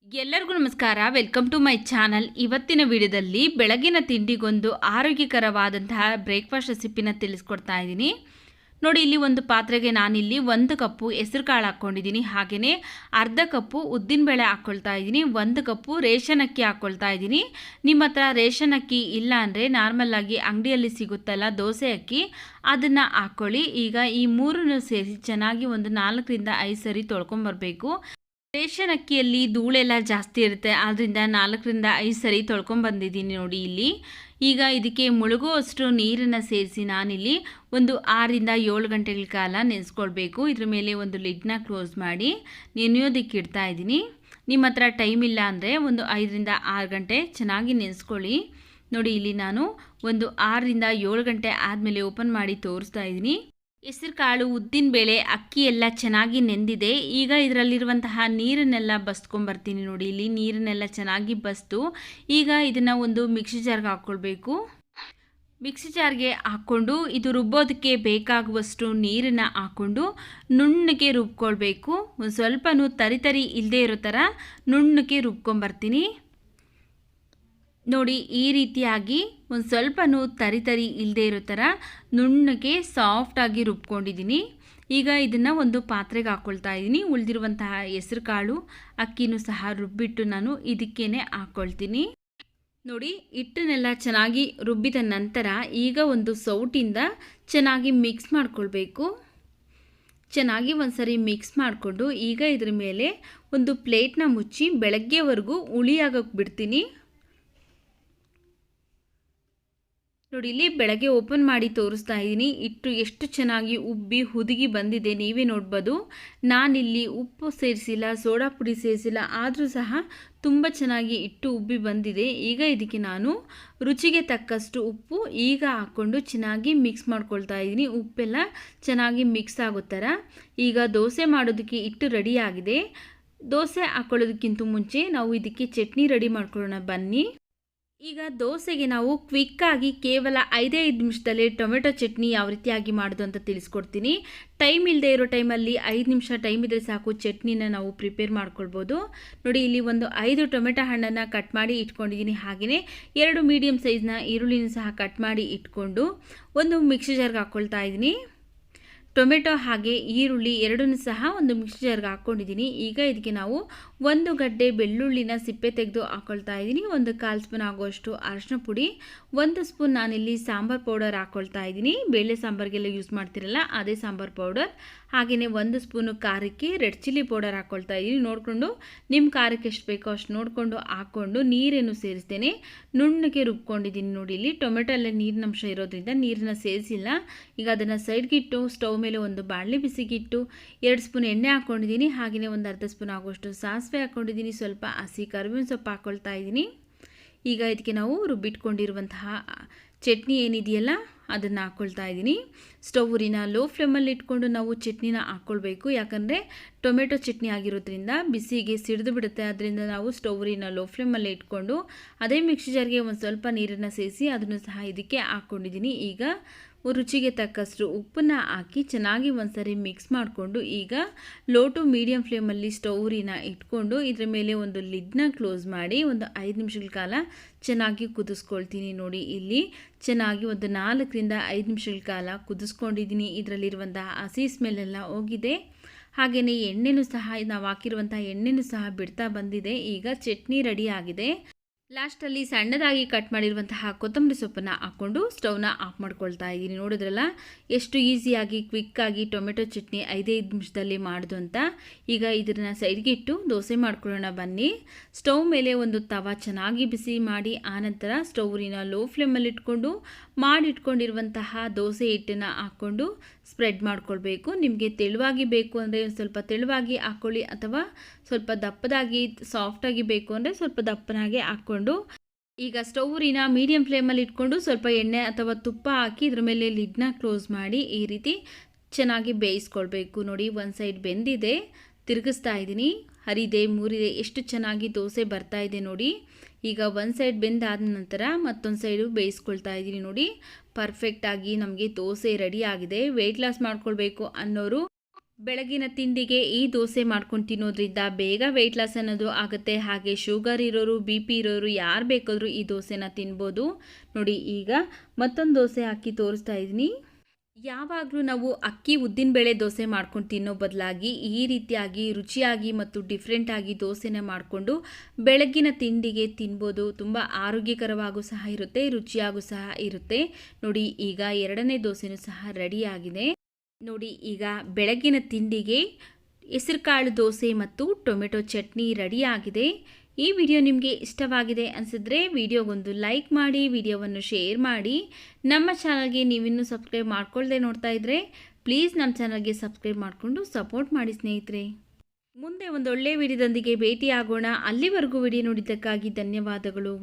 ಎಲ್ಲರಿಗೂ ನಮಸ್ಕಾರ. Welcome to my channel. ಇವತ್ತಿನ ವಿಡಿಯೋದಲ್ಲಿ ಬೆಳಗಿನ ತಿಂಡಿಗೊಂದು ಆರೋಗ್ಯಕರವಾದಂತಹ ಬ್ರೇಕ್ಫಾಸ್ಟ್ ರೆಸಿಪಿನ ತಿಳಿಸ್ಕೊಡ್ತಾ ಇದ್ದೀನಿ. ನೋಡಿ, ಇಲ್ಲಿ ಒಂದು ಪಾತ್ರೆಗೆ ನಾನಿಲ್ಲಿ 1 ಕಪ್ಪು ಹೆಸರು ಕಾಳು ಹಾಕ್ಕೊಂಡಿದ್ದೀನಿ. ಹಾಗೆಯೇ ಅರ್ಧ ಕಪ್ಪು ಉದ್ದಿನಬೇಳೆ ಹಾಕ್ಕೊಳ್ತಾ ಇದ್ದೀನಿ. 1 ಕಪ್ಪು ರೇಷನ್ ಅಕ್ಕಿ ಹಾಕ್ಕೊಳ್ತಾ ಇದ್ದೀನಿ. ನಿಮ್ಮ ಹತ್ರ ರೇಷನ್ ಅಕ್ಕಿ ಇಲ್ಲ ಅಂದರೆ ನಾರ್ಮಲ್ಲಾಗಿ ಅಂಗಡಿಯಲ್ಲಿ ಸಿಗುತ್ತಲ್ಲ ದೋಸೆ ಅಕ್ಕಿ, ಅದನ್ನು ಹಾಕ್ಕೊಳ್ಳಿ. ಈಗ ಈ ಮೂರನ್ನು ಸೇರಿಸಿ ಚೆನ್ನಾಗಿ ಒಂದು 4 ರಿಂದ 5 ಸರಿ ತೊಳ್ಕೊಂಬರ್ಬೇಕು. ರೇಷನ್ ಅಕ್ಕಿಯಲ್ಲಿ ಧೂಳೆಲ್ಲ ಜಾಸ್ತಿ ಇರುತ್ತೆ, ಆದ್ದರಿಂದ 4 ರಿಂದ 5 ಸರಿ ತೊಳ್ಕೊಂಬಂದಿದ್ದೀನಿ ನೋಡಿ ಇಲ್ಲಿ. ಈಗ ಇದಕ್ಕೆ ಮುಳುಗುವಷ್ಟು ನೀರನ್ನು ಸೇರಿಸಿ ನಾನಿಲ್ಲಿ ಒಂದು 6 ರಿಂದ 7 ಗಂಟೆಗಳ ಕಾಲ ನೆನೆಸ್ಕೊಳ್ಬೇಕು. ಇದ್ರ ಮೇಲೆ ಒಂದು ಲಿಡ್ನ ಕ್ಲೋಸ್ ಮಾಡಿ ನೆನೆಯೋದಕ್ಕೆ ಇಡ್ತಾ ಇದ್ದೀನಿ. ನಿಮ್ಮ ಹತ್ರ ಟೈಮ್ ಇಲ್ಲ ಅಂದರೆ ಒಂದು 5 ರಿಂದ 6 ಗಂಟೆ ಚೆನ್ನಾಗಿ ನೆನೆಸ್ಕೊಳ್ಳಿ. ನೋಡಿ, ಇಲ್ಲಿ ನಾನು ಒಂದು 6 ರಿಂದ 7 ಗಂಟೆ ಆದಮೇಲೆ ಓಪನ್ ಮಾಡಿ ತೋರಿಸ್ತಾ ಇದ್ದೀನಿ. ಹೆಸರು ಕಾಳು, ಉದ್ದಿನಬೇಳೆ, ಅಕ್ಕಿ ಎಲ್ಲ ಚೆನ್ನಾಗಿ ನೆಂದಿದೆ. ಈಗ ಇದರಲ್ಲಿರುವಂತಹ ನೀರನ್ನೆಲ್ಲ ಬಸ್ಕೊಂಬರ್ತೀನಿ. ನೋಡಿ, ಇಲ್ಲಿ ನೀರನ್ನೆಲ್ಲ ಚೆನ್ನಾಗಿ ಬಸ್ತು ಈಗ ಇದನ್ನು ಒಂದು ಮಿಕ್ಸಿ ಜಾರ್ಗೆ ಹಾಕ್ಕೊಳ್ಬೇಕು. ಮಿಕ್ಸಿ ಜಾರ್ಗೆ ಹಾಕ್ಕೊಂಡು ಇದು ರುಬ್ಬೋದಕ್ಕೆ ಬೇಕಾಗುವಷ್ಟು ನೀರನ್ನು ಹಾಕ್ಕೊಂಡು ನುಣ್ಣಗೆ ರುಬ್ಕೊಳ್ಬೇಕು. ಒಂದು ಸ್ವಲ್ಪನೂ ತರಿ ಇಲ್ಲದೆ ಇರೋ ಥರ ನುಣ್ಣಗೆ ರುಬ್ಕೊಂಬರ್ತೀನಿ. ನೋಡಿ, ಈ ರೀತಿಯಾಗಿ ಒಂದು ಸ್ವಲ್ಪನೂ ತರಿ ಇಲ್ಲದೆ ಇರೋ ಥರ ನುಣ್ಣಗೆ ಸಾಫ್ಟಾಗಿ ರುಬ್ಕೊಂಡಿದ್ದೀನಿ. ಈಗ ಇದನ್ನು ಒಂದು ಪಾತ್ರೆಗೆ ಹಾಕ್ಕೊಳ್ತಾ ಇದ್ದೀನಿ. ಉಳಿದಿರುವಂತಹ ಹೆಸರು ಕಾಳು, ಅಕ್ಕಿನೂ ಸಹ ರುಬ್ಬಿಟ್ಟು ನಾನು ಇದಕ್ಕೇ ಹಾಕ್ಕೊಳ್ತೀನಿ. ನೋಡಿ, ಹಿಟ್ಟನ್ನೆಲ್ಲ ಚೆನ್ನಾಗಿ ರುಬ್ಬಿದ ನಂತರ ಈಗ ಒಂದು ಸೌಟಿಂದ ಚೆನ್ನಾಗಿ ಮಿಕ್ಸ್ ಮಾಡ್ಕೊಳ್ಬೇಕು. ಚೆನ್ನಾಗಿ ಒಂದು ಸರಿ ಮಿಕ್ಸ್ ಮಾಡಿಕೊಂಡು ಈಗ ಇದ್ರ ಮೇಲೆ ಒಂದು ಪ್ಲೇಟ್ನ ಮುಚ್ಚಿ ಬೆಳಗ್ಗೆವರೆಗೂ ಹುಳಿಯಾಗೋಕ್ಕೆ ಬಿಡ್ತೀನಿ. ನೋಡಿ, ಇಲ್ಲಿ ಬೆಳಗ್ಗೆ ಓಪನ್ ಮಾಡಿ ತೋರಿಸ್ತಾ ಇದ್ದೀನಿ. ಹಿಟ್ಟು ಎಷ್ಟು ಚೆನ್ನಾಗಿ ಉಬ್ಬಿ ಹುದುಗಿ ಬಂದಿದೆ ನೀವೇ ನೋಡ್ಬೋದು. ನಾನಿಲ್ಲಿ ಉಪ್ಪು ಸೇರಿಸಿಲ್ಲ, ಸೋಡಾ ಪುಡಿ ಸೇರಿಸಿಲ್ಲ, ಆದರೂ ಸಹ ತುಂಬ ಚೆನ್ನಾಗಿ ಹಿಟ್ಟು ಉಬ್ಬಿ ಬಂದಿದೆ. ಈಗ ಇದಕ್ಕೆ ನಾನು ರುಚಿಗೆ ತಕ್ಕಷ್ಟು ಉಪ್ಪು ಈಗ ಹಾಕ್ಕೊಂಡು ಚೆನ್ನಾಗಿ ಮಿಕ್ಸ್ ಮಾಡ್ಕೊಳ್ತಾ ಇದ್ದೀನಿ. ಉಪ್ಪೆಲ್ಲ ಚೆನ್ನಾಗಿ ಮಿಕ್ಸ್ ಆಗೋ ಥರ. ಈಗ ದೋಸೆ ಮಾಡೋದಕ್ಕೆ ಹಿಟ್ಟು ರೆಡಿಯಾಗಿದೆ. ದೋಸೆ ಹಾಕ್ಕೊಳ್ಳೋದಕ್ಕಿಂತ ಮುಂಚೆ ನಾವು ಇದಕ್ಕೆ ಚಟ್ನಿ ರೆಡಿ ಮಾಡ್ಕೊಳ್ಳೋಣ ಬನ್ನಿ. ಈಗ ದೋಸೆಗೆ ನಾವು ಕ್ವಿಕ್ಕಾಗಿ ಕೇವಲ 5 ನಿಮಿಷದಲ್ಲಿ ಟೊಮೆಟೊ ಚಟ್ನಿ ಯಾವ ರೀತಿಯಾಗಿ ಮಾಡೋದು ಅಂತ ತಿಳಿಸ್ಕೊಡ್ತೀನಿ. ಟೈಮ್ ಇಲ್ಲದೆ ಇರೋ ಟೈಮಲ್ಲಿ 5 ನಿಮಿಷ ಟೈಮ್ ಇದ್ದರೆ ಸಾಕು, ಚಟ್ನಿನ ನಾವು ಪ್ರಿಪೇರ್ ಮಾಡ್ಕೊಳ್ಬೋದು. ನೋಡಿ, ಇಲ್ಲಿ ಒಂದು 5 ಟೊಮೆಟೊ ಹಣ್ಣನ್ನು ಕಟ್ ಮಾಡಿ ಇಟ್ಕೊಂಡಿದ್ದೀನಿ. ಹಾಗೆಯೇ 2 ಮೀಡಿಯಮ್ ಸೈಜ್ನ ಈರುಳ್ಳಿನ ಸಹ ಕಟ್ ಮಾಡಿ ಇಟ್ಕೊಂಡು ಒಂದು ಮಿಕ್ಸಿ ಜಾರ್ಗೆ ಹಾಕ್ಕೊಳ್ತಾ ಇದ್ದೀನಿ. ಟೊಮೆಟೊ ಹಾಗೆ ಈರುಳ್ಳಿ ಎರಡನ್ನೂ ಸಹ ಒಂದು ಮಿಕ್ಸಿ ಜಾರ್ಗೆ ಹಾಕ್ಕೊಂಡಿದ್ದೀನಿ. ಈಗ ಇದಕ್ಕೆ ನಾವು 1 ಗಡ್ಡೆ ಬೆಳ್ಳುಳ್ಳಿನ ಸಿಪ್ಪೆ ತೆಗೆದು ಹಾಕ್ಕೊಳ್ತಾ ಇದ್ದೀನಿ. 1/4 ಸ್ಪೂನ್ ಆಗುವಷ್ಟು ಅರಿಶಿನ ಪುಡಿ, 1 ಸ್ಪೂನ್ ನಾನಿಲ್ಲಿ ಸಾಂಬಾರ್ ಪೌಡರ್ ಹಾಕ್ಕೊಳ್ತಾ ಇದ್ದೀನಿ. ಬೇಳೆ ಸಾಂಬಾರಿಗೆಲ್ಲ ಯೂಸ್ ಮಾಡ್ತಿರಲ್ಲ ಅದೇ ಸಾಂಬಾರ್ ಪೌಡರ್. ಹಾಗೆಯೇ 1 ಸ್ಪೂನು ಖಾರಕ್ಕೆ ರೆಡ್ ಚಿಲ್ಲಿ ಪೌಡರ್ ಹಾಕ್ಕೊಳ್ತಾ ಇದ್ದೀನಿ. ನೋಡಿಕೊಂಡು ನಿಮ್ಮ ಖಾರಕ್ಕೆ ಎಷ್ಟು ಬೇಕೋ ಅಷ್ಟು ನೋಡಿಕೊಂಡು ಹಾಕ್ಕೊಂಡು ನೀರೇನು ಸೇರಿಸ್ತೇನೆ, ನುಣ್ಣಗೆ ರುಬ್ಕೊಂಡಿದ್ದೀನಿ. ನೋಡಿ, ಇಲ್ಲಿ ಟೊಮೆಟೊ ಎಲ್ಲ ನೀರಿನಂಶ ಇರೋದ್ರಿಂದ ನೀರನ್ನ ಸೇರಿಸಿಲ್ಲ. ಈಗ ಅದನ್ನು ಸೈಡ್ಗಿಟ್ಟು ಸ್ಟವ್ ಮೇಲೆ ಒಂದು ಬಾಣಲೆ ಬಿಸಿಗಿಟ್ಟು 2 ಸ್ಪೂನ್ ಎಣ್ಣೆ ಹಾಕ್ಕೊಂಡಿದ್ದೀನಿ. ಹಾಗೆಯೇ ಒಂದು ಅರ್ಧ ಸ್ಪೂನ್ ಆಗುವಷ್ಟು ಸಾಸಿವೆ ಹಾಕ್ಕೊಂಡಿದ್ದೀನಿ. ಸ್ವಲ್ಪ ಹಸಿ ಕರಿಬೇವಿನ ಸೊಪ್ಪು ಹಾಕ್ಕೊಳ್ತಾ ಇದ್ದೀನಿ. ಈಗ ಇದಕ್ಕೆ ನಾವು ರುಬ್ಬಿಟ್ಕೊಂಡಿರುವಂತಹ ಚಟ್ನಿ ಏನಿದೆಯಲ್ಲ ಅದನ್ನು ಹಾಕ್ಕೊಳ್ತಾ ಇದ್ದೀನಿ. ಸ್ಟವ್ ಉರಿನ ಲೋ ಫ್ಲೇಮಲ್ಲಿ ಇಟ್ಕೊಂಡು ನಾವು ಚಟ್ನಿನ ಹಾಕ್ಕೊಳ್ಬೇಕು. ಯಾಕಂದರೆ ಟೊಮೆಟೊ ಚಟ್ನಿ ಆಗಿರೋದ್ರಿಂದ ಬಿಸಿಗೆ ಸಿಡಿದು ಬಿಡುತ್ತೆ. ಅದರಿಂದ ನಾವು ಸ್ಟವ್ ಉರಿನ ಲೋ ಫ್ಲೇಮಲ್ಲಿ ಇಟ್ಕೊಂಡು ಅದೇ ಮಿಕ್ಸಿ ಜಾರ್ಗೆ ಒಂದು ಸ್ವಲ್ಪ ನೀರನ್ನು ಸೇರಿಸಿ ಅದನ್ನು ಸಹ ಇದಕ್ಕೆ ಹಾಕ್ಕೊಂಡಿದ್ದೀನಿ. ಈಗ ರುಚಿಗೆ ತಕ್ಕಷ್ಟು ಉಪ್ಪನ್ನು ಹಾಕಿ ಚೆನ್ನಾಗಿ ಒಂದ್ಸರಿ ಮಿಕ್ಸ್ ಮಾಡಿಕೊಂಡು ಈಗ ಲೋ ಟು ಮೀಡಿಯಮ್ ಫ್ಲೇಮಲ್ಲಿ ಸ್ಟವ್ ಉರಿನ ಇಟ್ಕೊಂಡು ಇದರ ಮೇಲೆ ಒಂದು ಲಿಡ್ನ ಕ್ಲೋಸ್ ಮಾಡಿ ಒಂದು 5 ನಿಮಿಷಗಳ ಕಾಲ ಚೆನ್ನಾಗಿ ಕುದಿಸ್ಕೊಳ್ತೀನಿ. ನೋಡಿ, ಇಲ್ಲಿ ಚೆನ್ನಾಗಿ ಒಂದು 4 ರಿಂದ 5 ನಿಮಿಷಗಳ ಕಾಲ ಕುದಿಸ್ಕೊಂಡಿದ್ದೀನಿ. ಇದರಲ್ಲಿರುವಂತಹ ಹಸಿ ಸ್ಮೆಲ್ಲೆಲ್ಲ ಹೋಗಿದೆ. ಹಾಗೆಯೇ ಎಣ್ಣೆನೂ ಸಹ ನಾವು ಹಾಕಿರುವಂತಹ ಎಣ್ಣೆನೂ ಸಹ ಬಿಡ್ತಾ ಬಂದಿದೆ. ಈಗ ಚಟ್ನಿ ರೆಡಿ ಆಗಿದೆ. ಲಾಸ್ಟಲ್ಲಿ ಸಣ್ಣದಾಗಿ ಕಟ್ ಮಾಡಿರುವಂತಹ ಕೊತ್ತಂಬರಿ ಸೊಪ್ಪನ್ನು ಹಾಕ್ಕೊಂಡು ಸ್ಟವ್ನ ಆಫ್ ಮಾಡ್ಕೊಳ್ತಾ ಇದ್ದೀನಿ. ನೋಡಿದ್ರಲ್ಲ ಎಷ್ಟು ಈಸಿಯಾಗಿ ಕ್ವಿಕ್ಕಾಗಿ ಟೊಮೆಟೊ ಚಟ್ನಿ 5 ನಿಮಿಷದಲ್ಲಿ ಮಾಡೋದು ಅಂತ. ಈಗ ಇದನ್ನು ಸೈಡ್ಗೆ ಇಟ್ಟು ದೋಸೆ ಮಾಡ್ಕೊಳ್ಳೋಣ ಬನ್ನಿ. ಸ್ಟವ್ ಮೇಲೆ ಒಂದು ತವ ಚೆನ್ನಾಗಿ ಬಿಸಿ ಮಾಡಿ ಆನಂತರ ಸ್ಟವ್ ಉರಿನ ಲೋ ಫ್ಲೇಮಲ್ಲಿ ಇಟ್ಕೊಂಡು ಮಾಡಿಟ್ಕೊಂಡಿರುವಂತಹ ದೋಸೆ ಹಿಟ್ಟನ್ನು ಹಾಕ್ಕೊಂಡು ಸ್ಪ್ರೆಡ್ ಮಾಡ್ಕೊಳ್ಬೇಕು. ನಿಮಗೆ ತೆಳುವಾಗಿ ಬೇಕು ಅಂದರೆ ಸ್ವಲ್ಪ ತೆಳುವಾಗಿ ಹಾಕ್ಕೊಳ್ಳಿ, ಅಥವಾ ಸ್ವಲ್ಪ ದಪ್ಪದಾಗಿ ಸಾಫ್ಟಾಗಿ ಬೇಕು ಅಂದರೆ ಸ್ವಲ್ಪ ದಪ್ಪನಾಗೆ ಹಾಕ್ಕೊಂಡು ಈಗ ಸ್ಟವ್ ಉರಿನ ಮೀಡಿಯಮ್ ಫ್ಲೇಮಲ್ಲಿ ಇಟ್ಕೊಂಡು ಸ್ವಲ್ಪ ಎಣ್ಣೆ ಅಥವಾ ತುಪ್ಪ ಹಾಕಿ ಇದ್ರ ಮೇಲೆ ಲಿಡ್ನ ಕ್ಲೋಸ್ ಮಾಡಿ ಈ ರೀತಿ ಚೆನ್ನಾಗಿ ಬೇಯಿಸ್ಕೊಳ್ಬೇಕು. ನೋಡಿ, ಒಂದು ಸೈಡ್ ಬೆಂದಿದೆ, ತಿರುಗಿಸ್ತಾ ಇದ್ದೀನಿ. ಹರಿದೆ ಮೂರಿದೆ ಎಷ್ಟು ಚೆನ್ನಾಗಿ ದೋಸೆ ಬರ್ತಾ ಇದೆ ನೋಡಿ. ಈಗ ಒಂದು ಸೈಡ್ ಬೆಂದಾದ ನಂತರ ಮತ್ತೊಂದು ಸೈಡು ಬೇಯಿಸ್ಕೊಳ್ತಾ ಇದ್ದೀನಿ. ನೋಡಿ, ಪರ್ಫೆಕ್ಟಾಗಿ ನಮಗೆ ದೋಸೆ ರೆಡಿ ಆಗಿದೆ. ವೆಯ್ಟ್ ಲಾಸ್ ಮಾಡ್ಕೊಳ್ಬೇಕು ಅನ್ನೋರು ಬೆಳಗಿನ ತಿಂಡಿಗೆ ಈ ದೋಸೆ ಮಾಡ್ಕೊಂಡು ತಿನ್ನೋದ್ರಿಂದ ಬೇಗ ವೆಯ್ಟ್ ಲಾಸ್ ಅನ್ನೋದು ಆಗುತ್ತೆ. ಹಾಗೆ ಶುಗರ್ ಇರೋರು, ಬಿ ಪಿ ಇರೋರು ಯಾರು ಬೇಕಾದರೂ ಈ ದೋಸೆನ ತಿನ್ಬೋದು. ನೋಡಿ, ಈಗ ಮತ್ತೊಂದು ದೋಸೆ ಹಾಕಿ ತೋರಿಸ್ತಾ ಇದ್ದೀನಿ. ಯಾವಾಗಲೂ ನಾವು ಅಕ್ಕಿ ಉದ್ದಿನಬೇಳೆ ದೋಸೆ ಮಾಡ್ಕೊಂಡು ತಿನ್ನೋ ಬದಲಾಗಿ ಈ ರೀತಿಯಾಗಿ ರುಚಿಯಾಗಿ ಮತ್ತು ಡಿಫ್ರೆಂಟಾಗಿ ದೋಸೆನ ಮಾಡಿಕೊಂಡು ಬೆಳಗ್ಗಿನ ತಿಂಡಿಗೆ ತಿನ್ಬೋದು. ತುಂಬ ಆರೋಗ್ಯಕರವಾಗೂ ಸಹ ಇರುತ್ತೆ, ರುಚಿಯಾಗೂ ಸಹ ಇರುತ್ತೆ. ನೋಡಿ, ಈಗ ಎರಡನೇ ದೋಸೆನೂ ಸಹ ರೆಡಿಯಾಗಿದೆ. ನೋಡಿ, ಈಗ ಬೆಳಗ್ಗಿನ ತಿಂಡಿಗೆ ಹೆಸರುಕಾಳು ದೋಸೆ ಮತ್ತು ಟೊಮೆಟೊ ಚಟ್ನಿ ರೆಡಿಯಾಗಿದೆ. ಈ ವಿಡಿಯೋ ನಿಮಗೆ ಇಷ್ಟವಾಗಿದೆ ಅನಿಸಿದ್ರೆ ವಿಡಿಯೋಗೊಂದು ಲೈಕ್ ಮಾಡಿ, ವಿಡಿಯೋವನ್ನು ಶೇರ್ ಮಾಡಿ. ನಮ್ಮ ಚಾನಲ್ಗೆ ನೀವಿನ್ನೂ ಸಬ್ಸ್ಕ್ರೈಬ್ ಮಾಡ್ಕೊಳ್ಳದೆ ನೋಡ್ತಾ ಇದ್ದರೆ ಪ್ಲೀಸ್ ನಮ್ಮ ಚಾನಲ್ಗೆ ಸಬ್ಸ್ಕ್ರೈಬ್ ಮಾಡಿಕೊಂಡು ಸಪೋರ್ಟ್ ಮಾಡಿ ಸ್ನೇಹಿತರೆ. ಮುಂದೆ ಒಂದು ಒಳ್ಳೆಯ ವಿಡಿಯೋದೊಂದಿಗೆ ಭೇಟಿಯಾಗೋಣ. ಅಲ್ಲಿವರೆಗೂ ವಿಡಿಯೋ ನೋಡಿದ್ದಕ್ಕಾಗಿ ಧನ್ಯವಾದಗಳು.